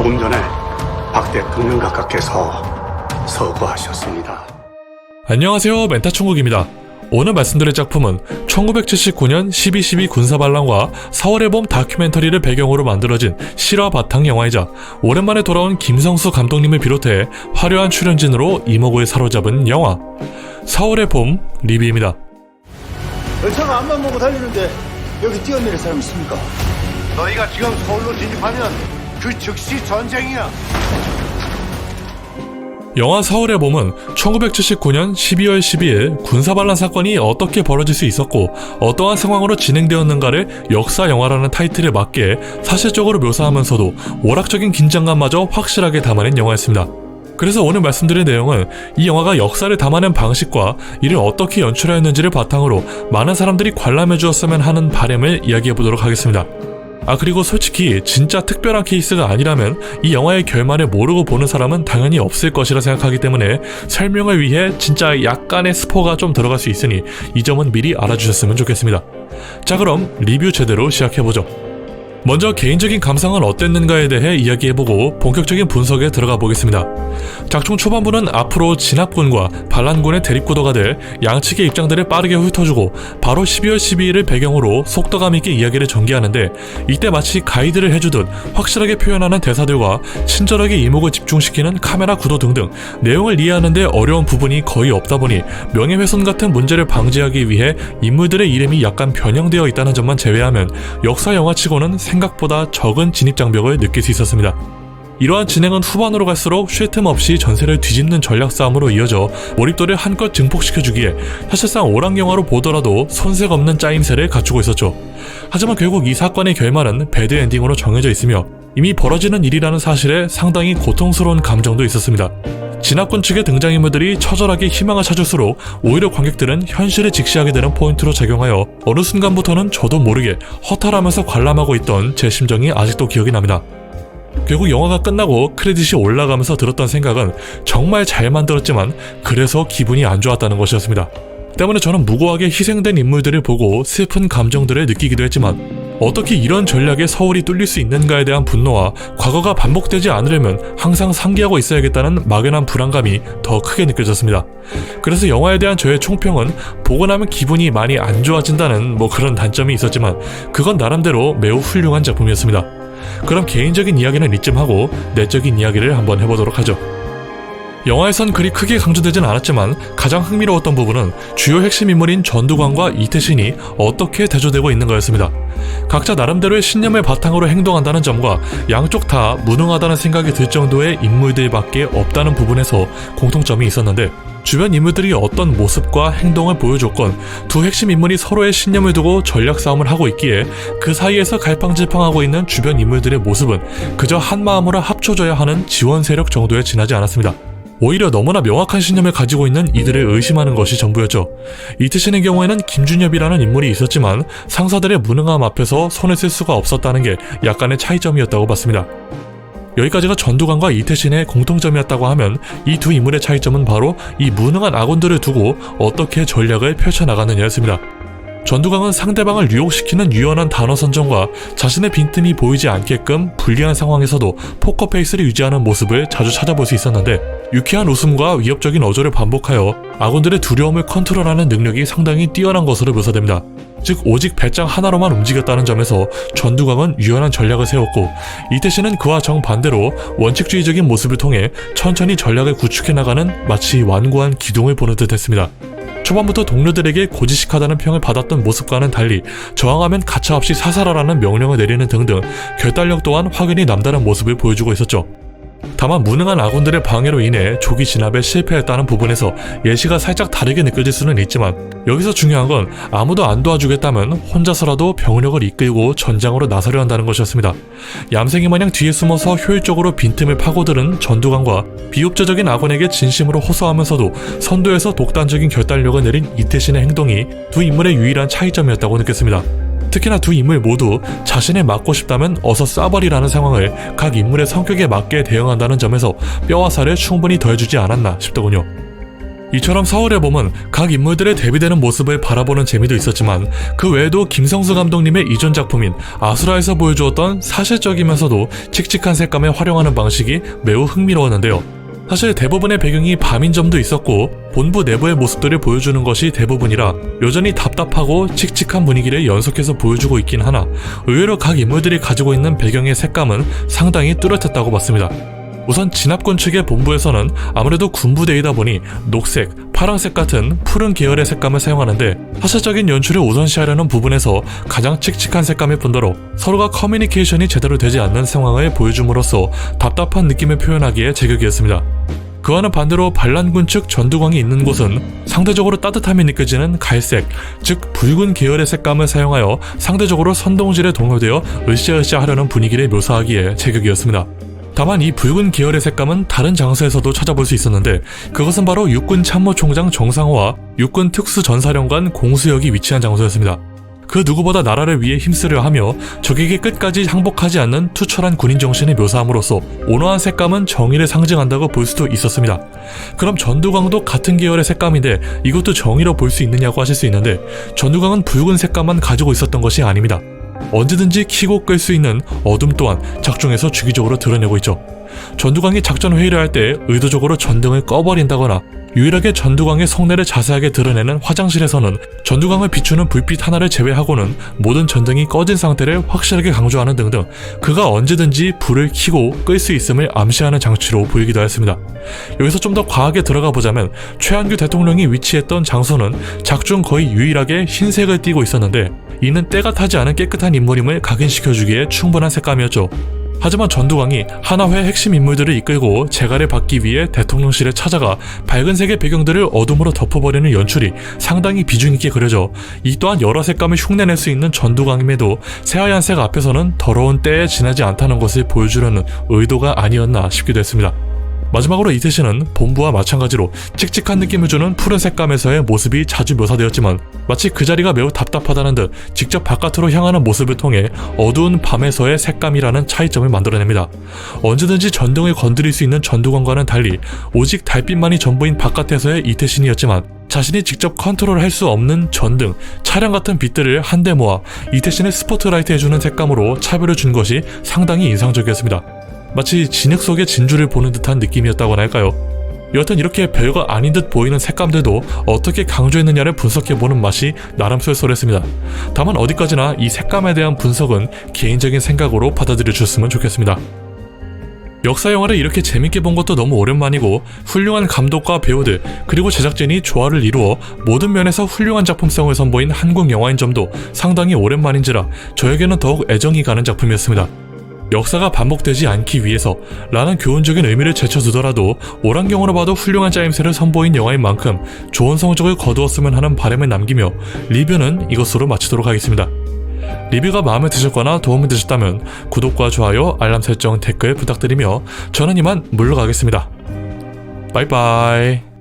조금 전에 박 대통령각하께서 서거하셨습니다. 안녕하세요, 멘타총국입니다. 오늘 말씀드릴 작품은 1979년 12.12 군사반란과 4월의 봄 다큐멘터리를 배경으로 만들어진 실화 바탕 영화이자 오랜만에 돌아온 김성수 감독님을 비롯해 화려한 출연진으로 이목을 사로잡은 영화 4월의 봄 리뷰입니다. 열차가 앞만 보고 달리는데 여기 뛰어내릴 사람 있습니까? 너희가 지금 서울로 진입하면 그 즉시 전쟁이야. 영화 4월의 봄은 1979년 12월 12일 군사반란 사건이 어떻게 벌어질 수 있었고 어떠한 상황으로 진행되었는가를 역사 영화라는 타이틀에 맞게 사실적으로 묘사하면서도 오락적인 긴장감마저 확실하게 담아낸 영화였습니다. 그래서 오늘 말씀드릴 내용은 이 영화가 역사를 담아낸 방식과 이를 어떻게 연출하였는지를 바탕으로 많은 사람들이 관람해 주었으면 하는 바람을 이야기해 보도록 하겠습니다. 그리고 솔직히 진짜 특별한 케이스가 아니라면 이 영화의 결말을 모르고 보는 사람은 당연히 없을 것이라 생각하기 때문에 설명을 위해 진짜 약간의 스포가 좀 들어갈 수 있으니 이 점은 미리 알아주셨으면 좋겠습니다. 자, 그럼 리뷰 제대로 시작해보죠. 먼저 개인적인 감상은 어땠는가에 대해 이야기해보고 본격적인 분석에 들어가 보겠습니다. 작중 초반부는 앞으로 진압군과 반란군의 대립구도가 될 양측의 입장들을 빠르게 훑어주고 바로 12월 12일을 배경으로 속도감 있게 이야기를 전개하는데 이때 마치 가이드를 해주듯 확실하게 표현하는 대사들과 친절하게 이목을 집중시키는 카메라 구도 등등 내용을 이해하는 데 어려운 부분이 거의 없다 보니 명예훼손 같은 문제를 방지하기 위해 인물들의 이름이 약간 변형되어 있다는 점만 제외하면 역사 영화치고는 생각보다 적은 진입장벽을 느낄 수 있었습니다. 이러한 진행은 후반으로 갈수록 쉴 틈 없이 전세를 뒤집는 전략 싸움으로 이어져 몰입도를 한껏 증폭시켜주기에 사실상 오락영화로 보더라도 손색 없는 짜임새를 갖추고 있었죠. 하지만 결국 이 사건의 결말은 배드 엔딩으로 정해져 있으며 이미 벌어지는 일이라는 사실에 상당히 고통스러운 감정도 있었습니다. 진압군 측의 등장인물들이 처절하게 희망을 찾을수록 오히려 관객들은 현실을 직시하게 되는 포인트로 작용하여 어느 순간부터는 저도 모르게 허탈하면서 관람하고 있던 제 심정이 아직도 기억이 납니다. 결국 영화가 끝나고 크레딧이 올라가면서 들었던 생각은 정말 잘 만들었지만 그래서 기분이 안 좋았다는 것이었습니다. 때문에 저는 무고하게 희생된 인물들을 보고 슬픈 감정들을 느끼기도 했지만 어떻게 이런 전략에 서울이 뚫릴 수 있는가에 대한 분노와 과거가 반복되지 않으려면 항상 상기하고 있어야겠다는 막연한 불안감이 더 크게 느껴졌습니다. 그래서 영화에 대한 저의 총평은 보고 나면 기분이 많이 안 좋아진다는 그런 단점이 있었지만 그건 나름대로 매우 훌륭한 작품이었습니다. 그럼 개인적인 이야기는 이쯤 하고 내적인 이야기를 한번 해보도록 하죠. 영화에선 그리 크게 강조되진 않았지만 가장 흥미로웠던 부분은 주요 핵심 인물인 전두광과 이태신이 어떻게 대조되고 있는 거였습니다. 각자 나름대로의 신념을 바탕으로 행동한다는 점과 양쪽 다 무능하다는 생각이 들 정도의 인물들밖에 없다는 부분에서 공통점이 있었는데 주변 인물들이 어떤 모습과 행동을 보여줬건 두 핵심 인물이 서로의 신념을 두고 전략 싸움을 하고 있기에 그 사이에서 갈팡질팡하고 있는 주변 인물들의 모습은 그저 한마음으로 합쳐져야 하는 지원 세력 정도에 지나지 않았습니다. 오히려 너무나 명확한 신념을 가지고 있는 이들을 의심하는 것이 전부였죠. 이태신의 경우에는 김준엽이라는 인물이 있었지만 상사들의 무능함 앞에서 손을 쓸 수가 없었다는 게 약간의 차이점이었다고 봤습니다. 여기까지가 전두광과 이태신의 공통점이었다고 하면 이 두 인물의 차이점은 바로 이 무능한 아군들을 두고 어떻게 전략을 펼쳐나가느냐였습니다. 전두광은 상대방을 유혹시키는 유연한 단어 선정과 자신의 빈틈이 보이지 않게끔 불리한 상황에서도 포커페이스를 유지하는 모습을 자주 찾아볼 수 있었는데 유쾌한 웃음과 위협적인 어조를 반복하여 아군들의 두려움을 컨트롤하는 능력이 상당히 뛰어난 것으로 묘사됩니다. 즉 오직 배짱 하나로만 움직였다는 점에서 전두광은 유연한 전략을 세웠고 이태신은 그와 정반대로 원칙주의적인 모습을 통해 천천히 전략을 구축해 나가는 마치 완고한 기둥을 보는 듯 했습니다. 초반부터 동료들에게 고지식하다는 평을 받았던 모습과는 달리 저항하면 가차없이 사살하라는 명령을 내리는 등등 결단력 또한 확연히 남다른 모습을 보여주고 있었죠. 다만 무능한 아군들의 방해로 인해 조기 진압에 실패했다는 부분에서 예시가 살짝 다르게 느껴질 수는 있지만 여기서 중요한 건 아무도 안 도와주겠다면 혼자서라도 병력을 이끌고 전장으로 나서려 한다는 것이었습니다. 얌생이 마냥 뒤에 숨어서 효율적으로 빈틈을 파고드는 전두광과 비협조적인 아군에게 진심으로 호소하면서도 선두에서 독단적인 결단력을 내린 이태신의 행동이 두 인물의 유일한 차이점이었다고 느꼈습니다. 특히나 두 인물 모두 자신을 막고 싶다면 어서 쏴버리라는 상황을 각 인물의 성격에 맞게 대응한다는 점에서 뼈와 살을 충분히 더해주지 않았나 싶더군요. 이처럼 서울의 봄은 각 인물들의 대비되는 모습을 바라보는 재미도 있었지만 그 외에도 김성수 감독님의 이전 작품인 아수라에서 보여주었던 사실적이면서도 칙칙한 색감에 활용하는 방식이 매우 흥미로웠는데요. 사실 대부분의 배경이 밤인 점도 있었고 본부 내부의 모습들을 보여주는 것이 대부분이라 여전히 답답하고 칙칙한 분위기를 연속해서 보여주고 있긴 하나 의외로 각 인물들이 가지고 있는 배경의 색감은 상당히 뚜렷했다고 봤습니다. 우선 진압군 측의 본부에서는 아무래도 군부대이다 보니 녹색, 파랑색 같은 푸른 계열의 색감을 사용하는데 사실적인 연출을 우선시하려는 부분에서 가장 칙칙한 색감일 뿐더러 서로가 커뮤니케이션이 제대로 되지 않는 상황을 보여줌으로써 답답한 느낌을 표현하기에 제격이었습니다. 그와는 반대로 반란군 측 전두광이 있는 곳은 상대적으로 따뜻함이 느껴지는 갈색, 즉 붉은 계열의 색감을 사용하여 상대적으로 선동질에 동요되어 으쌰으쌰 하려는 분위기를 묘사하기에 제격이었습니다. 다만 이 붉은 계열의 색감은 다른 장소에서도 찾아볼 수 있었는데 그것은 바로 육군 참모총장 정상호와 육군 특수전사령관 공수역이 위치한 장소였습니다. 그 누구보다 나라를 위해 힘쓰려 하며 적에게 끝까지 항복하지 않는 투철한 군인 정신을 묘사함으로써 온화한 색감은 정의를 상징한다고 볼 수도 있었습니다. 그럼 전두광도 같은 계열의 색감인데 이것도 정의로 볼 수 있느냐고 하실 수 있는데 전두광은 붉은 색감만 가지고 있었던 것이 아닙니다. 언제든지 키고 끌 수 있는 어둠 또한 작중에서 주기적으로 드러내고 있죠. 전두광이 작전 회의를 할 때 의도적으로 전등을 꺼버린다거나 유일하게 전두광의 속내를 자세하게 드러내는 화장실에서는 전두광을 비추는 불빛 하나를 제외하고는 모든 전등이 꺼진 상태를 확실하게 강조하는 등등 그가 언제든지 불을 켜고 끌 수 있음을 암시하는 장치로 보이기도 했습니다. 여기서 좀 더 과하게 들어가 보자면 최한규 대통령이 위치했던 장소는 작중 거의 유일하게 흰색을 띠고 있었는데 이는 때가 타지 않은 깨끗한 인물임을 각인시켜주기에 충분한 색감이었죠. 하지만 전두광이 하나회 핵심 인물들을 이끌고 재갈을 받기 위해 대통령실에 찾아가 밝은 색의 배경들을 어둠으로 덮어버리는 연출이 상당히 비중 있게 그려져 이 또한 여러 색감을 흉내낼 수 있는 전두광임에도 새하얀색 앞에서는 더러운 때에 지나지 않다는 것을 보여주려는 의도가 아니었나 싶기도 했습니다. 마지막으로 이태신은 본부와 마찬가지로 칙칙한 느낌을 주는 푸른 색감에서의 모습이 자주 묘사되었지만 마치 그 자리가 매우 답답하다는 듯 직접 바깥으로 향하는 모습을 통해 어두운 밤에서의 색감이라는 차이점을 만들어냅니다. 언제든지 전등을 건드릴 수 있는 전두광과는 달리 오직 달빛만이 전부인 바깥에서의 이태신이었지만 자신이 직접 컨트롤할 수 없는 전등, 차량 같은 빛들을 한데 모아 이태신을 스포트라이트 해주는 색감으로 차별을 준 것이 상당히 인상적이었습니다. 마치 진흙 속의 진주를 보는 듯한 느낌이었다고나 할까요? 여하튼 이렇게 별거 아닌 듯 보이는 색감들도 어떻게 강조했느냐를 분석해보는 맛이 나름 쏠쏠했습니다. 다만 어디까지나 이 색감에 대한 분석은 개인적인 생각으로 받아들여 주셨으면 좋겠습니다. 역사 영화를 이렇게 재밌게 본 것도 너무 오랜만이고 훌륭한 감독과 배우들 그리고 제작진이 조화를 이루어 모든 면에서 훌륭한 작품성을 선보인 한국 영화인 점도 상당히 오랜만인지라 저에게는 더욱 애정이 가는 작품이었습니다. 역사가 반복되지 않기 위해서 라는 교훈적인 의미를 제쳐두더라도 오랑경으로 봐도 훌륭한 짜임새를 선보인 영화인 만큼 좋은 성적을 거두었으면 하는 바람을 남기며 리뷰는 이것으로 마치도록 하겠습니다. 리뷰가 마음에 드셨거나 도움이 되셨다면 구독과 좋아요, 알람 설정, 댓글 부탁드리며 저는 이만 물러가겠습니다. 바이바이.